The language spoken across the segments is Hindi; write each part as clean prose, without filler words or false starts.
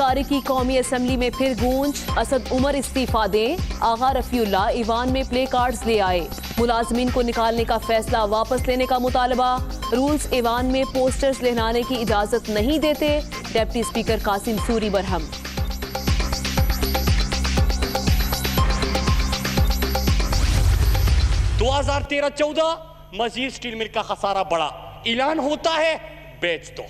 तारीकी कौमी असम्बली में फिर गूंज, असद उमर इस्तीफा दें, आगा रफीउल्लाह ईवान में प्ले कार्ड्स ले आए। मुलाजमीन को निकालने का फैसला वापस लेने का मुतालबा, रूल्स ईवान में पोस्टर्स लहराने की इजाजत नहीं देते, डिप्टी स्पीकर कासिम सूरी बरहम। हजार 13-14 मजीद स्टील मिल का खसारा बढ़ा, ऐलान होता है बेच दो।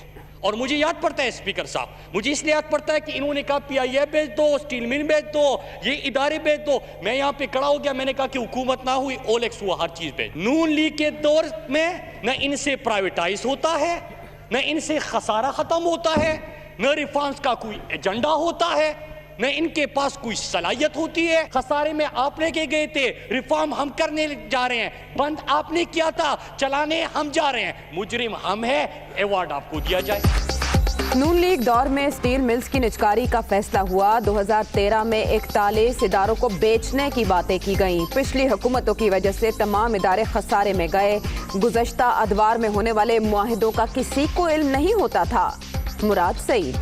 और मुझे याद पड़ता है स्पीकर साहब, मुझे इसलिए याद पड़ता है कि इन्होंने कहा PIF बेच दो, स्टील मिल बेच दो, ये इदारे बेच दो। मैं यहाँ पे खड़ा हो गया, मैंने कहा कि हुकूमत ना हुई, ओलेक्स हुआ, हर चीज बेच। नून लीग के दौर में न इनसे प्राइवेटाइज होता है, न इनसे खसारा खत्म होता है, न रिफॉर्म्स का कोई एजेंडा होता है, न इनके पास कोई सलाहियत होती है। खसारे में आप लेके गए थे, रिफॉर्म हम करने जा रहे हैं, बंद आपने किया था, चलाने हम जा रहे हैं, मुजरिम हम हैं, अवार्ड आपको दिया जाए। नून लीग दौर में स्टील मिल्स की निजकारी का फैसला हुआ। 2013 में 41 इदारों को बेचने की बातें की गईं। पिछली हुकूमतों की वजह से तमाम इदारे खसारे में गए। गुज़श्ता अदवार में होने वाले मुआहिदों का किसी को इल्म नहीं होता था। मुराद सईद।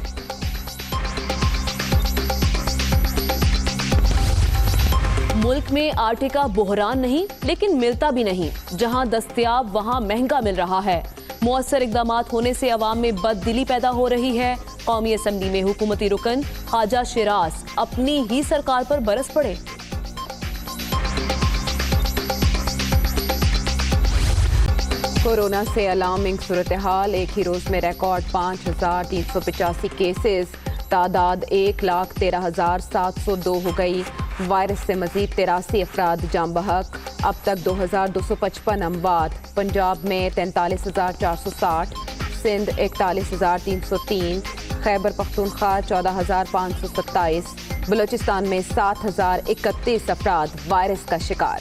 मुल्क में आटे का बहरान नहीं, लेकिन मिलता भी नहीं। जहां दस्तयाब वहां महंगा मिल रहा है। मुअस्सर इक़दामात होने से अवाम में बददिली पैदा हो रही है। कौमी असम्बली में हुकूमती रुकन ख्वाजा शिराज अपनी ही सरकार पर बरस पड़े। कोरोना से अलार्मिंग सूरत हाल, एक ही रोज में रिकॉर्ड 5,385 केसेस, तादाद 1,13,702 हो गई। वायरस से मजीद 83 अफराद जाम बहक। अब तक 2,255 अमवात। पंजाब में 43,460, सिंध 41,303, खैबर पख्तूनख्वा 14,527, बलूचिस्तान में 7,031 अफराद वायरस का शिकार।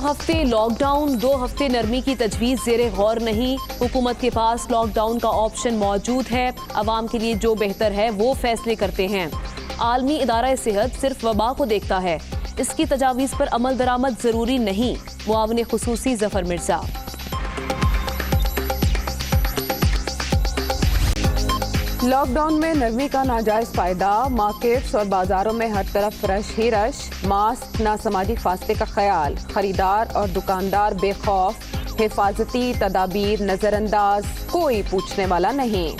हफ्ते लॉकडाउन, 2 हफ्ते नरमी की तजवीज़ ज़ेरे गौर नहीं। हुकूमत के पास लॉकडाउन का ऑप्शन मौजूद है। अवाम के लिए जो बेहतर है वो फैसले करते हैं। आलमी इदारा सेहत सिर्फ वबा को देखता है, इसकी तजावीज़ पर अमल दरामद ज़रूरी नहीं। मुआविन खुसूसी जफर मिर्जा। लॉकडाउन में नरमी का नाजायज फायदा, मार्केट्स और बाजारों में हर तरफ रश ही रश। मास्क, ना समाजी फासले का ख्याल, खरीदार और दुकानदार बेखौफ, हिफाजती तदाबीर नजरअंदाज, कोई पूछने वाला नहीं।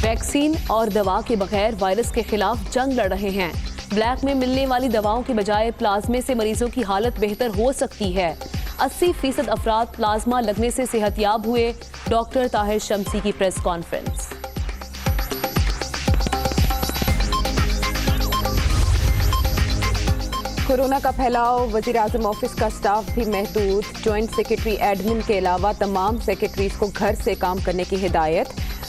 वैक्सीन और दवा के बगैर वायरस के खिलाफ जंग लड़ रहे हैं। ब्लैक में मिलने वाली दवाओं के बजाय प्लाज्मे से मरीजों की हालत बेहतर हो सकती है। 80% अफराद प्लाज्मा लगने से सेहतयाब हुए। डॉक्टर ताहिर शम्सी की प्रेस कॉन्फ्रेंस। कोरोना का फैलाव, वज़ीर आज़म ऑफिस का स्टाफ भी महदूद। जॉइंट सेक्रेटरी एडमिन के अलावा तमाम सेक्रेटरीज को घर से काम करने की हिदायत।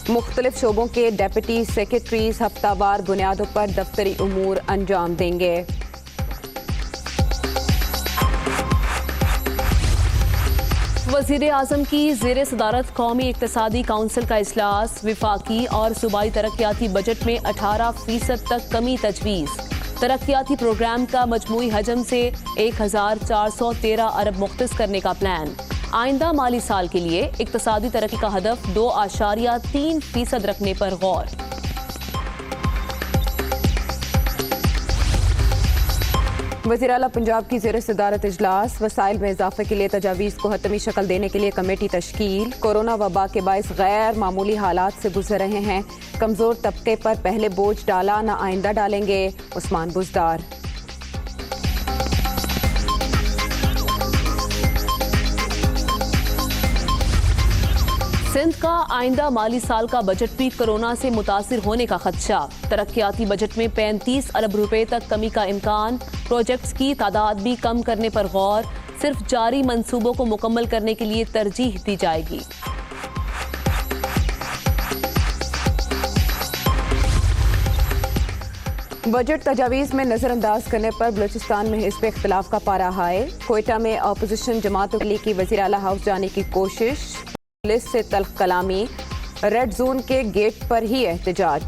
मुख्तलिफ शोबों के डेप्यूटी सेक्रेटरीज हफ्तावार बुनियादों पर दफ्तरी उमूर अंजाम देंगे। वज़ीर आज़म की ज़ेरे सदारत कौमी इक़्तिसादी काउंसिल का इजलास। विफाकी और सूबाई तरक्याती बजट में 18% तक कमी तजवीज़। तरक्याती प्रोग्राम का मजमूई हजम से 1,413 अरब मुख्तस करने का प्लान। आइंदा माली साल के लिए इक़्तिसादी तरक्की का हदफ 2.3% रखने पर गौर। वज़ीर आला पंजाब की ज़ेरे सदारत इजलास। वसाइल में इजाफे के लिए तजावीज़ को हतमी शक्ल देने के लिए कमेटी तश्कील। कोरोना वबा के बाइस गैर मामूली हालात से गुजर रहे हैं। कमज़ोर तबके पर पहले बोझ डाला, न आइंदा डालेंगे। उस्मान बुज़दार। सिंध का आइंदा माली साल का बजट भी कोरोना से मुतासिर होने का खदशा। तरक्याती बजट में 35 अरब रुपए तक कमी का इम्कान। प्रोजेक्ट्स की तादाद भी कम करने पर गौर। सिर्फ जारी मंसूबों को मुकम्मल करने के लिए तरजीह दी जाएगी। बजट तजावीज़ में नजरअंदाज करने पर बलूचिस्तान में हिस्ब इख्तिलाफ का पारा हाय। कोयटा में अपोजिशन जमातों की वज़ीर आला हाउस जाने की कोशिश। पुलिस से तल्ख कलामी। रेड जोन के गेट पर ही एहतजाज।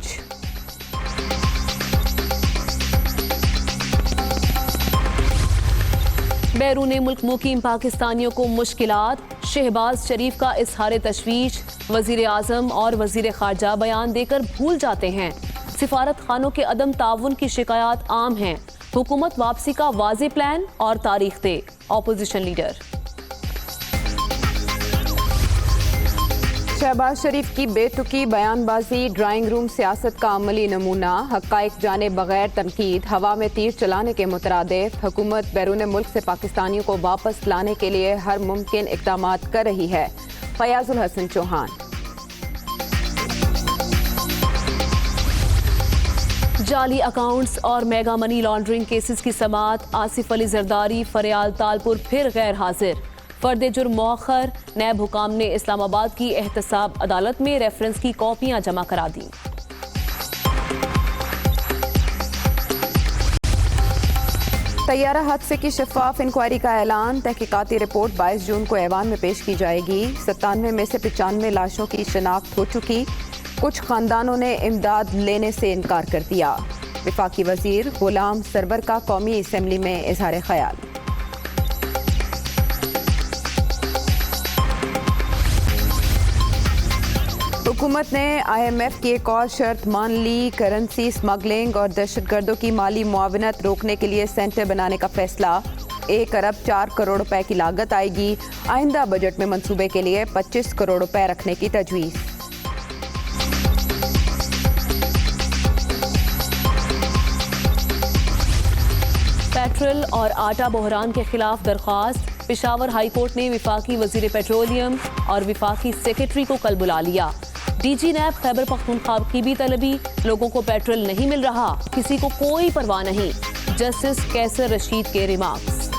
बैरून मुल्क मुकीम पाकिस्तानियों को मुश्किलात, शहबाज शरीफ का इजहार तशवीश, वजीर आजम और वजीर खारजा बयान देकर भूल जाते हैं। सिफारत खानों के अदम ताउन की शिकायत आम हैं। हुकूमत वापसी का वाज़ेह प्लान और तारीख दे, ऑपोजिशन लीडर। शहबाज शरीफ की बेतुकी बयानबाजी, ड्राइंग रूम सियासत का अमली नमूना, हक़ाइक़ जाने बगैर तनकीद, हवा में तीर चलाने के मुतरादिफ। हुकूमत बैरून मुल्क से पाकिस्तानियों को वापस लाने के लिए हर मुमकिन इक़दामात कर रही है। फयाजुल हसन चौहान। जाली अकाउंट्स और मेगा मनी लॉन्ड्रिंग केसेस की समाअत, आसिफ अली जरदारी फरियाल तालपुर फिर गैर हाजिर। फर्द जुर्म मौखर, नैब हुकाम ने इस्लामाबाद की एहतसाब अदालत में रेफरेंस की कॉपियां जमा करा दी। तैयारा हादसे की शफाफ इंक्वायरी का ऐलान, तहकीकाती रिपोर्ट 22 जून को ऐवान में पेश की जाएगी। 97 में से 95 लाशों की शनाख्त हो चुकी। कुछ खानदानों ने इमदाद लेने से इनकार कर दिया। वफाकी वजीर गुलाम सरवर का कौमी असम्बली में इजहार ख्याल। हुकूमत ने IMF की एक और शर्त मान ली, करेंसी स्मगलिंग और दहशतगर्दों की माली मुआवनत रोकने के लिए सेंटर बनाने का फैसला। 1 अरब 4 करोड़ रुपए की लागत आएगी। आइंदा बजट में मंसूबे के लिए 25 करोड़ रुपए रखने की तजवीज़। पेट्रोल और आटा बहरान के खिलाफ दरख्वास्त, पेशावर हाई कोर्ट ने वफाकी वजीर पेट्रोलियम और वफाकी सेक्रेटरी को कल बुला लिया। DG नैब खैबर पख्तूनख्वा की भी तलबी, लोगों को पेट्रोल नहीं मिल रहा, किसी को कोई परवाह नहीं। जस्टिस कैसर रशीद के रिमार्क्स।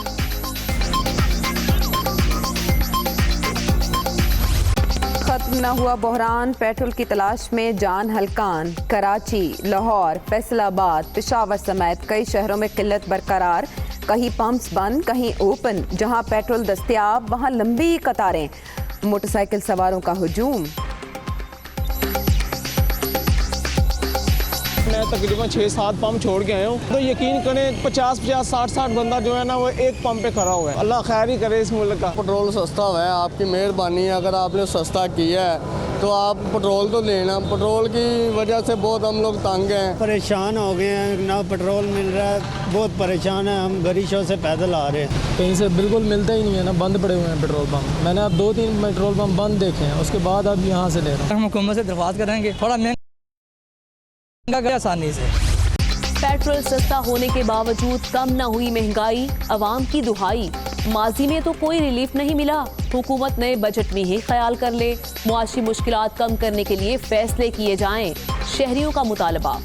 खत्म न हुआ बहरान, पेट्रोल की तलाश में जान हलकान। कराची, लाहौर, फैसलाबाद, पेशावर समेत कई शहरों में किल्लत बरकरार। कहीं पंप्स बंद, कहीं ओपन। जहां पेट्रोल दस्तयाब वहां लंबी कतारें। मोटरसाइकिल सवारों का हुजूम। मैं तकरीबन 6-7 पंप छोड़ के आया हूँ, तो यकीन करें 50-50, 60-60 बंदा जो है ना वो एक पंप पे खड़ा हुआ है। अल्लाह खैर ही करे इस मुल्क का। पेट्रोल सस्ता हुआ है, आपकी मेहरबानी है। अगर आपने सस्ता किया है तो आप पेट्रोल तो लेना। पेट्रोल की वजह से बहुत हम लोग तंग हैं, परेशान हो गए हैं, ना पेट्रोल मिल रहा है, बहुत परेशान है। हम गरीशों से पैदल आ रहे हैं, कहीं से बिल्कुल मिलता ही नहीं है ना, बंद पड़े हुए हैं पेट्रोल पंप। मैंने अब 2-3 पेट्रोल पंप बंद देखे हैं, उसके बाद अब यहाँ से ले रहा हूँ। हम हुकूमत से दरख्वास्त करेंगे थोड़ा महंगा आसानी से। पेट्रोल सस्ता होने के बावजूद कम न हुई महंगाई, अवाम की दुहाई। माजी में तो कोई रिलीफ नहीं मिला, हुकूमत नए बजट में ही ख्याल कर ले। मुआशी मुश्किलात कम करने के लिए फैसले किए जाएं, शहरियों का मुतालबा।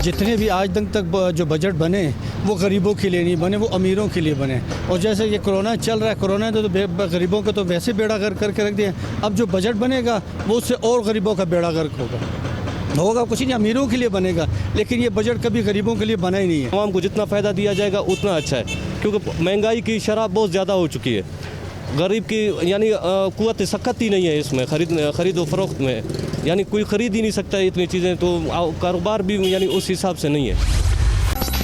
जितने भी आज तक जो बजट बने वो गरीबों के लिए नहीं बने, वो अमीरों के लिए बने। और जैसे ये कोरोना चल रहा है, कोरोना तो गरीबों का तो वैसे बेड़ा गर्क करके रख दिया। अब जो बजट बनेगा वो उससे और गरीबों का बेड़ा गर्क होगा कुछ नहीं, अमीरों के लिए बनेगा। लेकिन ये बजट कभी गरीबों के लिए बना ही नहीं है। आवाम को जितना फ़ायदा दिया जाएगा उतना अच्छा है, क्योंकि महंगाई की शरह बहुत ज़्यादा हो चुकी है। गरीब की यानी कुव्वत सख्त ही नहीं है इसमें, ख़रीद व फरोख्त में, यानी कोई ख़रीद ही नहीं सकता है इतनी चीज़ें, तो कारोबार भी यानी उस हिसाब से नहीं है।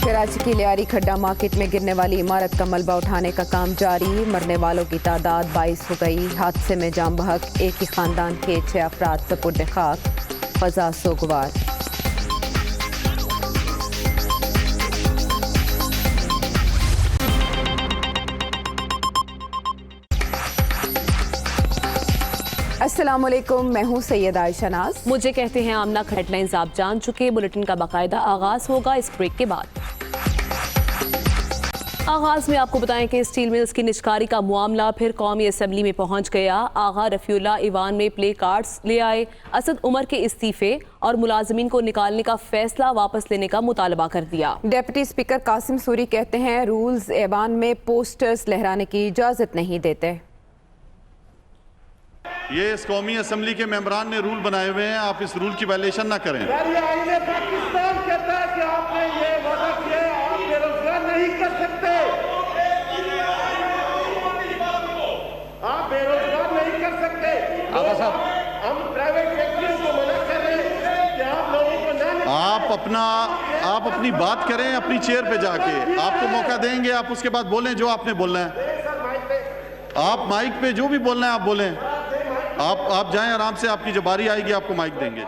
कराची की लियारी खड्डा मार्केट में गिरने वाली इमारत का मलबा उठाने का काम जारी। मरने वालों की तादाद 22 हो गई। हादसे में जाम बहक एक ही खानदान के 6 अफराद सपुर्द खाक। फजा सोगवार। अस्सलाम वालेकुम, मैं हूँ सैयद आयशा नाज। मुझे कहते हैं आमना। हेडलाइंस आप जान चुके, बुलेटिन का बाकायदा आगाज होगा इस ब्रेक के बाद। आगाज में आपको बताएं कि स्टील मिल्स की निजकारी का मामला फिर कौमी असम्बली में पहुंच गया। आगा रफीउल्लाह ईवान में प्ले कार्ड्स ले आए। असद उमर के इस्तीफे और मुलाजमीन को निकालने का फैसला वापस लेने का मुतालबा कर दिया। डिप्टी स्पीकर कासिम सूरी कहते हैं रूल्स ऐवान में पोस्टर्स लहराने की इजाजत नहीं देते। ये इस कौमी असम्बली के मेंबरान ने रूल बनाए हुए हैं, आप इस रूल की वायलेशन ना करें। पाकिस्तान कहता है कि आपने ये वादा किया, आप बेरोजगार नहीं कर सकते, आप बेरोजगार नहीं कर सकते। हम प्राइवेट फैक्ट्रियों को मना कर रहे हैं कि आप लोगों को ना। आप आप अपनी बात करें अपनी चेयर पे जाके, आपको मौका देंगे, आप उसके बाद बोलें जो आपने बोलना है। आप माइक पे जो भी बोलना है आप बोलें। आप जाएं आराम से, आपकी जब बारी आएगी आपको माइक देंगे।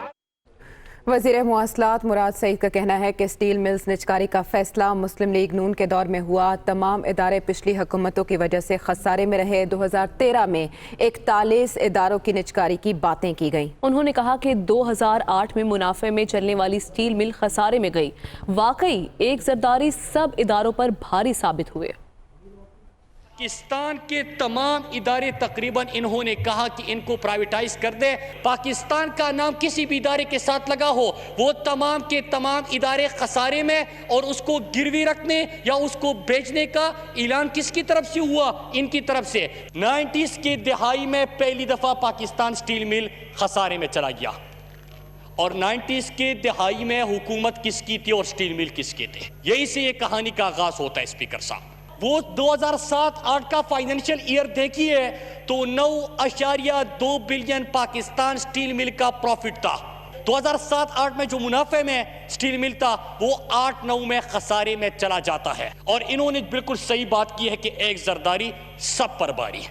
वज़ीर मवासलात मुराद सईद का कहना है कि स्टील मिल्स निजकारी का फैसला मुस्लिम लीग नून के दौर में हुआ। तमाम इदारे पिछली हुकूमतों की वजह से खसारे में रहे। 2013 में 41 इदारों की निजकारी की बातें की गई। उन्होंने कहा कि 2008 में मुनाफे में चलने वाली स्टील मिल खसारे में गई। वाकई एक जरदारी सब इदारों पर भारी साबित हुए। पाकिस्तान के तमाम इदारे तकरीबन इन्होंने कहा कि इनको प्राइवेटाइज कर दे। पाकिस्तान का नाम किसी भी इदारे के साथ लगा हो, वो तमाम के तमाम इदारे खसारे में, और उसको गिरवी रखने या उसको बेचने का ऐलान किसकी तरफ से हुआ? इनकी तरफ से। 90s की दिहाई में पहली दफा पाकिस्तान स्टील मिल खसारे में चला गया, और 90s के दिहाई में हुकूमत किसकी थी और स्टील मिल किसके थे? यही से ये कहानी का आगाज होता है स्पीकर साहब। वो 2007-8 का फाइनेंशियल ईयर देखिए तो 9.2 बिलियन पाकिस्तान स्टील मिल का प्रॉफिट था। 2007-8 में जो मुनाफे में स्टील मिल था वो 8-9 में खसारे में चला जाता है। और इन्होंने बिल्कुल सही बात की है कि एक जरदारी सब पर बारी।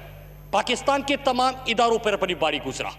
पाकिस्तान के तमाम इदारों पर अपनी बारी गुजरा।